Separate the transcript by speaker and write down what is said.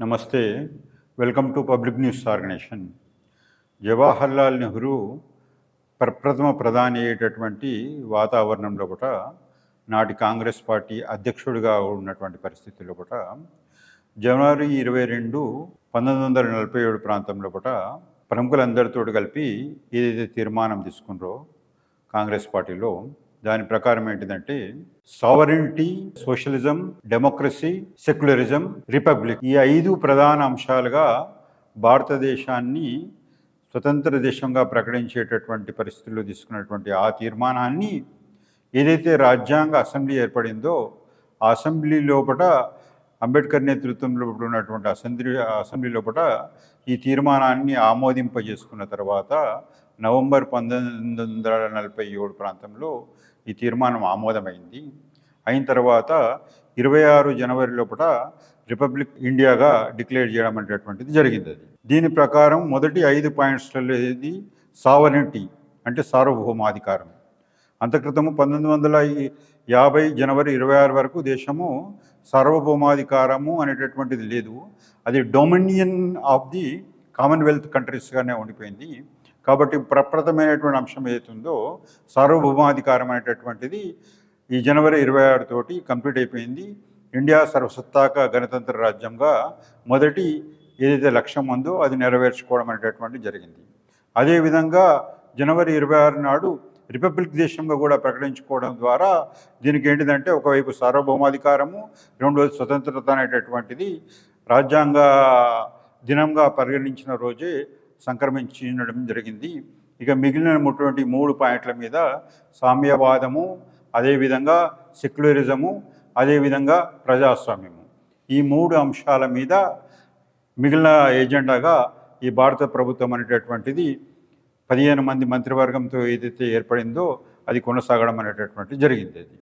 Speaker 1: నమస్తే. Welcome to Public News Organisation. Jawaharlal Nehru ప్రప్రథమ ప్రధాని అయ్యేటటువంటి వాతావరణం లోపట నాటి కాంగ్రెస్ పార్టీ అధ్యక్షుడిగా ఉన్నటువంటి పరిస్థితి లోపట జనవరి 22, 1947 ప్రాంతం లోపట ప్రముఖులందరితో కలిపి ఏదైతే తీర్మానం తీసుకున్నారో కాంగ్రెస్ పార్టీలో, దాని ప్రకారం ఏంటిదంటే sovereignty, socialism, democracy, secularism, republic, ఈ 5 ప్రధాన అంశాలుగా భారతదేశాన్ని స్వతంత్ర దేశంగా ప్రకటించేటటువంటి పరిస్థితుల్లో తీసుకున్నటువంటి ఆ తీర్మానాన్ని ఏదైతే రాజ్యాంగ అసెంబ్లీ ఏర్పడిందో ఆ అసెంబ్లీ లోపల అంబేద్కర్ నేతృత్వంలో ఉన్నటువంటి అసెంబ్లీ లోపల ఈ తీర్మానాన్ని ఆమోదింపజేసుకున్న తర్వాత నవంబర్ 1947 ప్రాంతంలో ఈ తీర్మానం ఆమోదమైంది. అయిన తర్వాత 26 జనవరి లోపల రిపబ్లిక్ ఇండియాగా డిక్లేర్ చేయడం అనేటటువంటిది జరిగింది. దీని ప్రకారం మొదటి 5 పాయింట్స్లలో ఏది సావరెంటీ అంటే సార్వభౌమాధికారం. అంతక్రితము 1950 జనవరి 26 వరకు దేశము సార్వభౌమాధికారము అనేటటువంటిది లేదు. అది డొమినియన్ ఆఫ్ ది కామన్వెల్త్ కంట్రీస్గానే ఉండిపోయింది. కాబట్టి ప్రప్రథమైనటువంటి అంశం ఏదైతుందో సార్వభౌమాధికారం అనేటటువంటిది ఈ జనవరి 26 తోటి కంప్లీట్ అయిపోయింది. ఇండియా సర్వసత్తాక గణతంత్ర రాజ్యంగా మొదటి ఏదైతే లక్ష్యం ఉందో అది నెరవేర్చుకోవడం అనేటటువంటిది జరిగింది. అదేవిధంగా జనవరి 26 నాడు రిపబ్లిక్ దేశంగా కూడా ప్రకటించుకోవడం ద్వారా దీనికి ఏంటిదంటే ఒకవైపు సార్వభౌమాధికారము, రెండోది స్వతంత్రత అనేటటువంటిది రాజ్యాంగ దినంగా పరిగణించిన రోజే సంక్రమించడం జరిగింది. ఇక మిగిలినటువంటి 3 పాయింట్ల మీద సామ్యవాదము, అదేవిధంగా సెక్యులరిజము, అదేవిధంగా ప్రజాస్వామ్యము, ఈ 3 అంశాల మీద మిగిలిన ఏజెండాగా ఈ భారత ప్రభుత్వం అనేటటువంటిది 15 మంది మంత్రివర్గంతో ఏదైతే ఏర్పడిందో అది కొనసాగడం అనేటటువంటిది జరిగింది.